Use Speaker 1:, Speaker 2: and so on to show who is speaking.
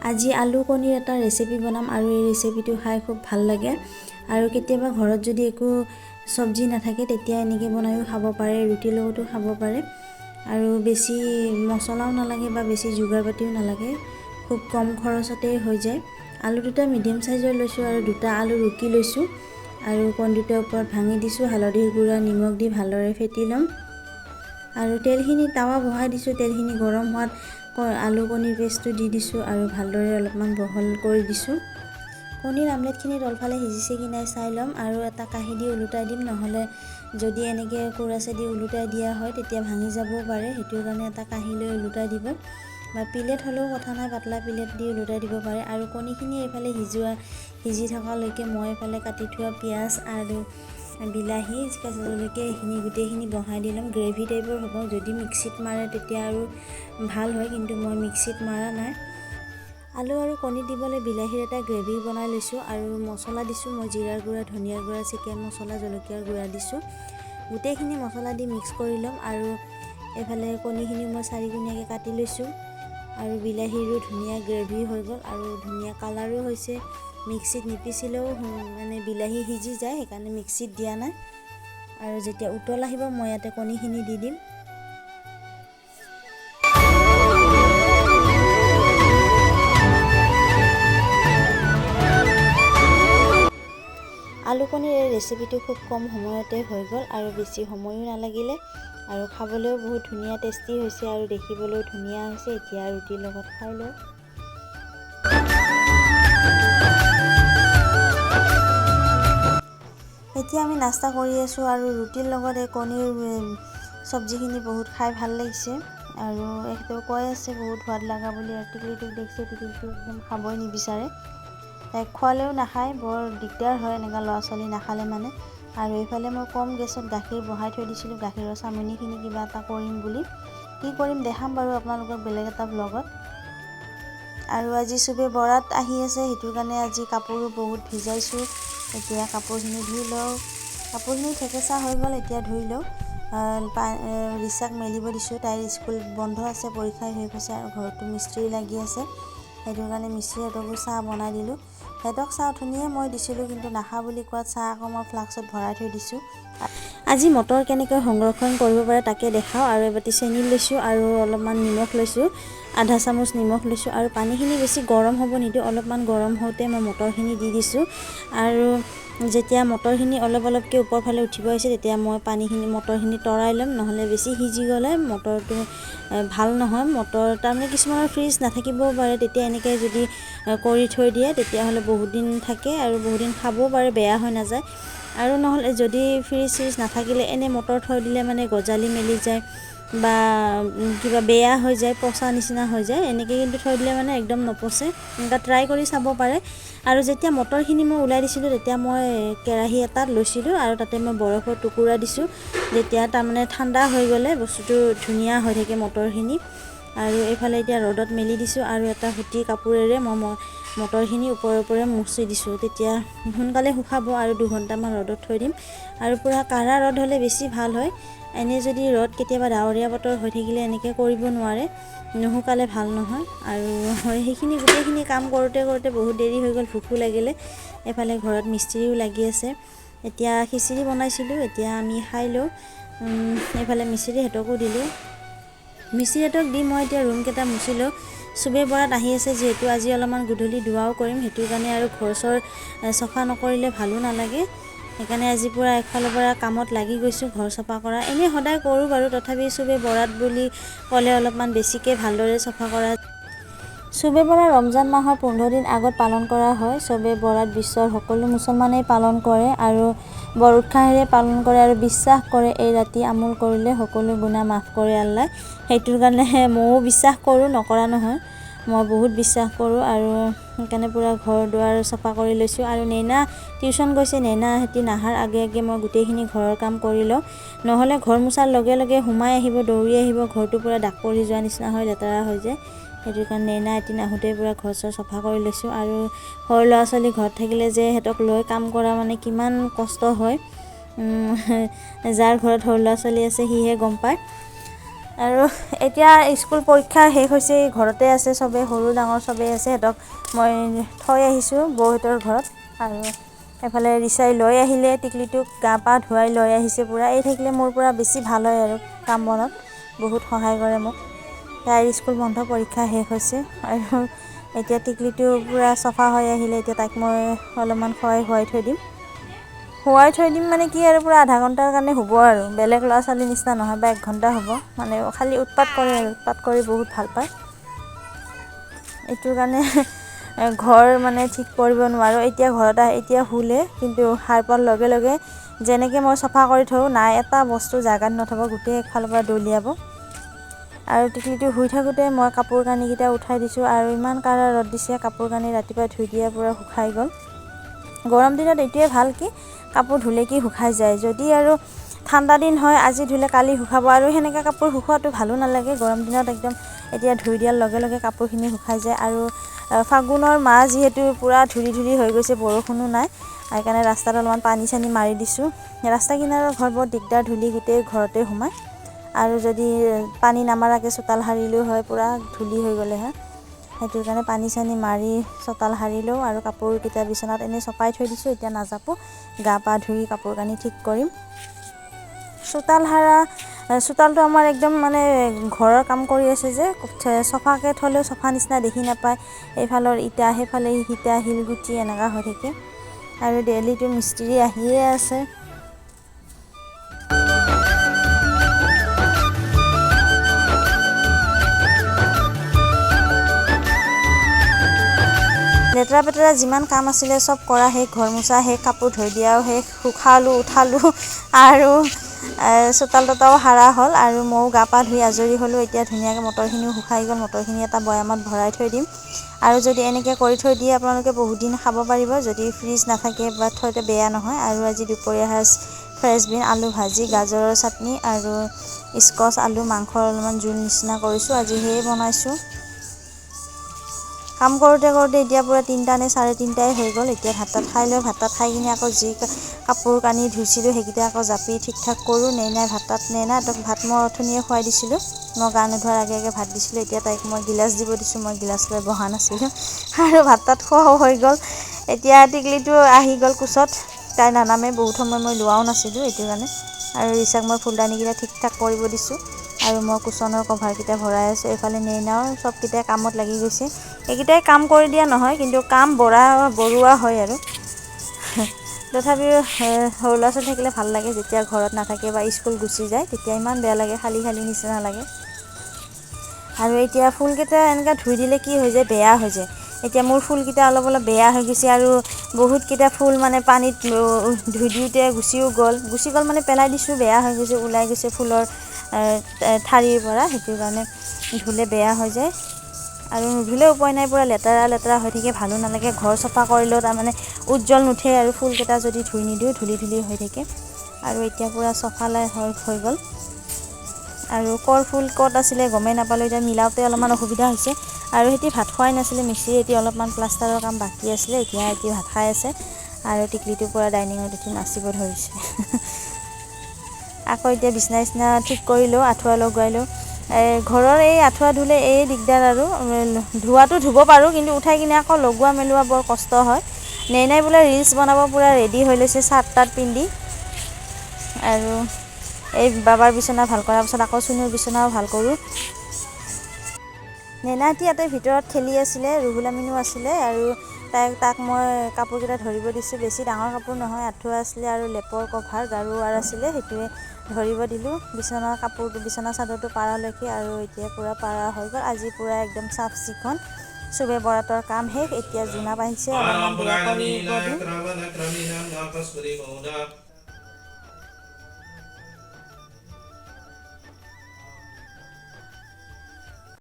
Speaker 1: আজি আলু কণীৰ এটা ৰেচিপি বনাম আৰু এই ৰেচিপিটো খাই খুব ভাল লাগে আৰু কেতিয়াবা ঘৰত যদি একো সবজি নাথাকে তেতিয়া এনেকৈ বনাইও খাব পাৰে, ৰুটিৰ লগতো খাব পাৰে আৰু বেছি মছলাও নালাগে বা বেছি যোগাৰ পাতিও নালাগে, খুব কম খৰচতে হৈ যায়। আলু দুটা মিডিয়াম সাইজৰ লৈছোঁ আৰু দুটা আলু ৰুকি লৈছোঁ আৰু কণী দুটাৰ ওপৰত ভাঙি দিছোঁ, হালধিৰ গুড়া নিমখ দি ভালদৰে ফেটি ল'ম আৰু তেলখিনি তাৱা বহাই দিছোঁ। তেলখিনি গৰম হোৱাত আলু কণীৰ পেষ্টটো দি দিছোঁ আৰু ভালদৰে অলপমান বহল কৰি দিছোঁ। কণীৰ আমলেটখিনি তলফালে সিজিছে কি নাই চাই ল'ম আৰু এটা কাঁহী দি ওলোটাই দিম, নহ'লে যদি এনেকৈ কোৰাচেদি ওলোটাই দিয়া হয় তেতিয়া ভাঙি যাবও পাৰে, সেইটো কাৰণে এটা কাঁহী লৈ ওলোটাই দিব বা পিলেট হ'লেও কথা নাই, পাতলা পিলেট দি ওলোটাই দিব পাৰে। আৰু কণীখিনি এইফালে সিজি থকালৈকে মই এইফালে কাটি থোৱা পিঁয়াজ আৰু বিলাহী, কেঁচা জলকীয়া এইখিনি গোটেইখিনি বহাই দি ল'ম। গ্ৰেভি টাইপৰ হ'ব, যদি মিক্সিত মাৰে তেতিয়া আৰু ভাল হয়, কিন্তু মই মিক্সিত মাৰা নাই। আলু আৰু কণী দিবলৈ বিলাহীৰ এটা গ্ৰেভি বনাই লৈছোঁ আৰু মছলা দিছোঁ মই জিৰাৰ গুড়া, ধনিয়াৰ গুড়া, চিকেন মছলা, জলকীয়াৰ গুড়া দিছোঁ। গোটেইখিনি মছলা দি মিক্স কৰি ল'ম আৰু এইফালে কণীখিনি মই চাৰিকোণীয়াকৈ কাটি লৈছোঁ আৰু বিলাহীৰো ধুনীয়া গ্ৰেভি হৈ গ'ল আৰু ধুনীয়া কালাৰো হৈছে। মিক্সিত নিপিচিলেও মানে বিলাহী সিজি যায়, সেইকাৰণে মিক্সিত দিয়া নাই। আৰু যেতিয়া উতল আহিব মই ইয়াতে কণীখিনি দি দিম। আলু কণীৰ এই ৰেচিপিটো খুব কম সময়তে হৈ গ'ল আৰু বেছি সময়ো নালাগিলে আৰু খাবলৈও বহুত ধুনীয়া টেষ্টি হৈছে আৰু দেখিবলৈও ধুনীয়া হৈছে। এতিয়া ৰুটিৰ লগত খাই লওঁ। এতিয়া আমি নাস্তা কৰি আছোঁ আৰু ৰুটিৰ লগত এই কণীৰ চব্জিখিনি বহুত খাই ভাল লাগিছে আৰু এখেতেও কৈ আছে বহুত সোৱাদ লগা বুলি। আৰু টিকলিটোক দেখিছে, টিকলিটো একদম খাবই নিবিচাৰে, তাইক খোৱালেও নাখায়, বৰ দিগদাৰ হয় এনেকুৱা ল'ৰা ছোৱালী নাখালে মানে। আৰু এইফালে মই কম গেছত গাখীৰ বহাই থৈ দিছিলোঁ, গাখীৰৰ চামনিখিনি কিবা এটা কৰিম বুলি। কি কৰিম দেখাম বাৰু আপোনালোকক বেলেগ এটা ব্লগত। আৰু আজি চবে বৰাত আহি আছে, সেইটো কাৰণে আজি কাপোৰো বহুত ভিজাইছোঁ। এতিয়া কাপোৰখিনি ধুই লওঁ, কাপোৰখিনি থেকেচা হৈ গ'ল, এতিয়া ধুই লওঁ। ৰিচাক মেলিব দিছোঁ, তাইৰ স্কুল বন্ধ আছে, পৰীক্ষা শেষ হৈছে আৰু ঘৰতো মিস্ত্ৰী লাগি আছে, সেইটো কাৰণে মিস্ত্ৰীহঁতকো চাহ বনাই দিলোঁ। সিহঁতক চাহ ধুনীয়া মই দিছিলোঁ, কিন্তু নাখা বুলি কোৱাত চাহ আকৌ মই ফ্লাক্সত ভৰাই থৈ দিছোঁ। আজি মটৰ কেনেকৈ সংৰক্ষণ কৰিব পাৰে তাকে দেখাওঁ। আৰু এবাটি চেনি লৈছোঁ আৰু অলপমান নিমখ লৈছোঁ, আধা চামুচ নিমখ লৈছোঁ আৰু পানীখিনি বেছি গৰম হ'ব নিদিওঁ, অলপমান গৰম হওঁতে মই মটৰখিনি দি দিছোঁ। আৰু যেতিয়া মটৰখিনি অলপ অলপকৈ ওপৰ ফালে উঠিব আহিছে তেতিয়া মই মটৰখিনি তৰাই ল'ম, নহ'লে বেছি সিজি গ'লে মটৰটো ভাল নহয়। মটৰ তাৰমানে কিছুমানৰ ফ্ৰিজ নাথাকিবও পাৰে, তেতিয়া এনেকৈ যদি কৰি থৈ দিয়ে তেতিয়াহ'লে বহুত দিন থাকে আৰু বহুত দিন খাবও পাৰে, বেয়া হৈ নাযায়। আৰু নহ'লে যদি ফ্ৰিজ নাথাকিলে এনেই মটৰ থৈ দিলে মানে গজালি মেলি যায় বা কিবা বেয়া হৈ যায়, পচা নিচিনা হৈ যায়। এনেকৈ কিন্তু থৈ দিলে মানে একদম নপচে, এনেকৈ ট্ৰাই কৰি চাব পাৰে। আৰু যেতিয়া মটৰখিনি মই ওলাই দিছিলোঁ তেতিয়া মই কেৰাহী এটাত লৈছিলোঁ আৰু তাতে মই বৰফৰ টুকুৰা দিছোঁ। যেতিয়া তাৰমানে ঠাণ্ডা হৈ গ'লে বস্তুটো ধুনীয়া হৈ থাকে মটৰখিনি। আৰু এইফালে এতিয়া ৰ'দত মেলি দিছোঁ আৰু এটা সুতি কাপোৰেৰে মই মটৰখিনি ওপৰে ওপৰে মুচি দিছোঁ, তেতিয়া সোনকালে শুকাব আৰু 2 ঘণ্টামান ৰ'দত থৈ দিম। আৰু পূৰা কাঢ়া ৰ'দ হ'লে বেছি ভাল হয়, এনেই যদি ৰ'দ কেতিয়াবা ডাৱৰীয়া বতৰ হৈ থাকিলে এনেকৈ কৰিব নোৱাৰে, নুশুকালে ভাল নহয়। আৰু সেইখিনি গোটেইখিনি কাম কৰোঁতে কৰোঁতে বহুত দেৰি হৈ গ'ল, ভোকো লাগিলে। এফালে ঘৰত মিস্ত্ৰীও লাগি আছে। এতিয়া খিচিৰি বনাইছিলোঁ, এতিয়া আমি খাই লওঁ। এইফালে মিস্ত্ৰীহঁতকো দিলোঁ, মিস্ত্ৰীহঁতক দি মই এতিয়া ৰুমকেইটা মুচি লওঁ। চবে বৰাত আহি আছে যিহেতু আজি অলপমান গধূলি দুৱাও কৰিম, সেইটো কাৰণে আৰু ঘৰ চৰ চফা নকৰিলে ভালো নালাগে, সেইকাৰণে আজি পূৰা একফালৰ পৰা কামত লাগি গৈছোঁ ঘৰ চফা কৰা। এনেই সদায় কৰোঁ বাৰু, তথাপি চবে বৰাত বুলি ক'লে অলপমান বেছিকৈ ভালদৰে চফা কৰা। চবে বৰাত ৰমজান মাহৰ 15 দিন আগত পালন কৰা হয়। চবে বৰাত বিশ্বৰ সকলো মুছলমানেই পালন কৰে আৰু বৰ উৎসাহেৰে পালন কৰে আৰু বিশ্বাস কৰে এই ৰাতি আমোল কৰিলে সকলো গুনাহ মাফ কৰে আল্লাহ। সেইটোৰ কাৰণে ময়ো বিশ্বাস কৰোঁ, নকৰা নহয়, মই বহুত বিশ্বাস কৰোঁ। আৰু সেইকাৰণে পূৰা ঘৰ দুৱাৰ চফা কৰি লৈছোঁ। আৰু নেইনা টিউশ্যন গৈছে, নেইনাহঁতি নাহাৰ আগে আগে মই গোটেইখিনি ঘৰৰ কাম কৰি লওঁ, নহ'লে ঘৰ মোচাৰ লগে লগে সোমাই আহিব, দৌৰি আহিব, ঘৰটো পূৰা দাগ পৰি যোৱা নিচিনা হয়, লেতেৰা হৈ যায়। সেইটো কাৰণে নেইনা এদিন আহোঁতেই পূৰা ঘৰ চৰ চফা কৰি লৈছোঁ। আৰু সৰু ল'ৰা ছোৱালী ঘৰত থাকিলে যে সিহঁতক লৈ কাম কৰা মানে কিমান কষ্ট হয়, যাৰ ঘৰত সৰু ল'ৰা ছোৱালী আছে সিহে গম পায়। আৰু এতিয়া স্কুল পৰীক্ষা শেষ হৈছে, ঘৰতে আছে চবেই, সৰু ডাঙৰ চবেই আছে। সিহঁতক মই থৈ আহিছোঁ বৌহঁতৰ ঘৰত। আৰু এফালে ৰিচাই লৈ আহিলে টিকলিটোক, গা পা ধুৱাই লৈ আহিছে পূৰা। এই থাকিলে মোৰ পৰা বেছি ভাল হয় আৰু কাম বনত বহুত সহায় কৰে মোক। তাইৰ স্কুল বন্ধ, পৰীক্ষা শেষ হৈছে আৰু এতিয়া টিকলিটো পূৰা চাফা হৈ আহিলে। এতিয়া তাইক মই অলপমান শুৱাই থৈ দিম। শুৱাই থৈ দিম মানে কি আৰু পূৰা আধা ঘণ্টাৰ কাৰণে শুব আৰু বেলেগ ল'ৰা ছোৱালীৰ নিচিনা নহয়, বা 1 ঘণ্টা হ'ব। মানে খালি উৎপাত কৰে আৰু উৎপাত কৰি বহুত ভাল পায়। এইটোৰ কাৰণে ঘৰ মানে ঠিক কৰিব নোৱাৰোঁ। এতিয়া ঘৰত এতিয়া শুলে, কিন্তু সাৰ পোৱাৰ লগে লগে যেনেকৈ মই চাফা কৰি থওঁ, নাই এটা বস্তু জাগাত নথব, গোটেই একফালৰ পৰা দলিয়াব। আৰু টিকলিটো শুই থাকোঁতে মই কাপোৰ কানিকেইটা উঠাই দিছোঁ। আৰু ইমান কাৰা ৰ'দ দিছে, কাপোৰ কানি ৰাতিপুৱা ধুই দিয়া পূৰা শুকাই গ'ল। গৰম দিনত এইটোৱে ভাল কি কাপোৰ ধুলে কি শুকাই যায়। যদি আৰু ঠাণ্ডা দিন হয়, আজি ধুলে কালি শুকাব, আৰু সেনেকৈ কাপোৰ শুকোৱাটো ভালো নালাগে। গৰম দিনত একদম এতিয়া ধুই দিয়াৰ লগে লগে কাপোৰখিনি শুকাই যায়। আৰু ফাগুনৰ মাহ যিহেতু পূৰা ধূলি ধূলি হৈ গৈছে, বৰষুণো নাই, সেইকাৰণে ৰাস্তাত অলপমান পানী চানী মাৰি দিছোঁ। ৰাস্তা কিনাৰৰ ঘৰ বৰ দিগদাৰ, ধূলি গোটেই ঘৰতে সোমায়। আৰু যদি পানী নামাৰাকৈ চোতাল সাৰিলেও হয়, পূৰা ধূলি হৈ গ'লে হয়। সেইটো কাৰণে পানী চানী মাৰি চোতাল সাৰি লওঁ। আৰু কাপোৰকেইটা বিচনাত এনেই চপাই থৈ দিছোঁ। এতিয়া নাজাপোঁ, গা পা ধুই কাপোৰ কানি ঠিক কৰিম। চোতালটো আমাৰ একদম মানে ঘৰৰ কাম কৰি আছে যে, চফাকৈ থ'লেও চফা নিচিনা দেখি নাপায়। এইফালৰ ইটা, সেইফালে সিটা, শিলগুটি এনেকুৱা হৈ থাকে। আৰু ডেইলিটো মিস্ত্ৰী আহিয়ে আছে। লেতেৰা পেতেৰা যিমান কাম আছিলে চব কৰা শেষ, ঘৰ মোচা শেষ, কাপোৰ ধুই দিয়াও শেষ, শুকালোঁ উঠালোঁ, আৰু চোতাল তোতাও সাৰা হ'ল। আৰু ময়ো গা পা ধুই আজৰি হ'লোঁ। এতিয়া ধুনীয়াকৈ মটৰখিনিও শুকাই গ'ল, মটৰখিনি এটা বৈয়ামত ভৰাই থৈ দিম। আৰু যদি এনেকৈ কৰি থৈ দিয়ে আপোনালোকে বহুত দিন খাব পাৰিব, যদি ফ্ৰিজ নাথাকে বা থওঁতে বেয়া নহয়। আৰু আজি দুপৰীয়া সাজ ফ্ৰেঞ্চবিন, আলু ভাজি, গাজৰৰ চাটনি আৰু স্কচ আলু মাংসৰ অলপমান জোল নিচিনা কৰিছোঁ, আজি সেয়ে বনাইছোঁ। কাম কৰোঁতে কৰোঁতে এতিয়া পূৰা 3টা নে 3:30টাই হৈ গ'ল। এতিয়া ভাত তাত খাই লৈ, ভাত তাত খাই কিনে আকৌ যি কাপোৰ কানি ধুইছিলোঁ সেইকেইটা আকৌ জাপি ঠিক ঠাক কৰোঁ। নেইনাই নেইনাহঁতক ভাত মই অথনিয়ে খুৱাই দিছিলোঁ। মই গা নোধোৱাৰ আগে আগে ভাত দিছিলোঁ। এতিয়া তাইক মই গিলাচ দিব দিছোঁ, মই গিলাচ লৈ বহা নাছিলোঁ। আৰু ভাত তাত খোৱাও হৈ গ'ল। এতিয়া টিকলিটো আহি গ'ল কোচত, তাই নানামে, বহুত সময় মই লোৱাও নাছিলোঁ এইটো কাৰণে। আৰু ৰিচাক মই ফুলদানিকেইটা ঠিক ঠাক কৰিব দিছোঁ। আৰু মই কুচনৰ কভাৰকেইটা ভৰাই আছোঁ। এইফালে নেইনাও চবকেইটাই কামত লাগি গৈছে। এইকেইটাই কাম কৰি দিয়া নহয়, কিন্তু কাম বঢ়োৱা হয় আৰু তথাপিও সৰু ল'ৰা ছোৱালী থাকিলে ভাল লাগে। যেতিয়া ঘৰত নাথাকে বা স্কুল গুচি যায়, তেতিয়া ইমান বেয়া লাগে, খালী খালী নিচিনা লাগে। আৰু এতিয়া ফুলকেইটা এনেকৈ ধুই দিলে কি হৈ যায়, বেয়া হৈ যায়। এতিয়া মোৰ ফুলকেইটা অলপ অলপ বেয়া হৈ গৈছে। আৰু বহুতকেইটা ফুল মানে পানীত ধুই দিওঁতে গুচি গ'ল মানে পেলাই দিছোঁ, বেয়া হৈ গৈছে, ওলাই গৈছে ফুলৰ ঠাৰিৰ পৰা। সেইটো কাৰণে ধুলে বেয়া হৈ যায়। আৰু নুধুলেও উপায় নাই, পূৰা লেতেৰা লেতেৰা হৈ থাকে, ভালো নালাগে। ঘৰ চাফা কৰিলেও তাৰমানে উজ্জ্বল নুঠে। আৰু ফুলকেইটা যদি ধুই নিদিওঁ, ধূলি ধূলি হৈ থাকে। আৰু এতিয়া পূৰা চফালাই হৈ গ'ল। আৰু ক'ৰ ফুল ক'ত আছিলে গমেই নাপালোঁ। এতিয়া মিলাওঁতে অলপমান অসুবিধা হৈছে। আৰু সিহঁতি ভাত খোৱাই নাছিলে, মিস্ত্ৰী এতিয়া অলপমান প্লাষ্টাৰৰ কাম বাকী আছিলে, এতিয়া ভাত খাই আছে। আৰু টিকলিটোৰ পৰা ডাইনিঙত উঠি নাচিব ধৰিছে। আকৌ এতিয়া বিচনা চিচনা ঠিক কৰি লওঁ, আঁঠুৱা লগোৱাই লওঁ। ঘৰৰ এই আঁঠুৱা ধুলে এই দিগদাৰ, আৰু ধোৱাটো ধুব পাৰোঁ, কিন্তু উঠাই কিনে আকৌ লগোৱা মেলোৱা বৰ কষ্ট হয়। নেইনাই বোলে ৰিলচ বনাব পূৰা ৰেডি হৈ লৈছে, চাৰ্ট তাত পিন্ধি। আৰু এই বাবাৰ বিচনা ভাল কৰাৰ পাছত আকৌ চুনুৰ বিচনাও ভাল কৰোঁ। নেইনাহঁতি ইয়াতে ভিতৰত খেলি আছিলে, ৰুহুল আমিনো আছিলে। আৰু তাক মই কাপোৰকেইটা ধৰিব দিছোঁ। বেছি ডাঙৰ কাপোৰ নহয়, আঁঠুৱা আছিলে আৰু লেপৰ কভাৰ গাৰুৱাৰ আছিলে, সেইটোৱে ধৰিব দিলোঁ। বিচনা চাদৰটো পাৰালৈকে, আৰু এতিয়া পূৰা পাৰা হৈ গ'ল। আজি পূৰা একদম চাফ চিকুণ, চুবে বৰাতৰ কাম শেষ। এতিয়া জোনাব আহিছে, অলপমান বেয়া কৰিব দিম।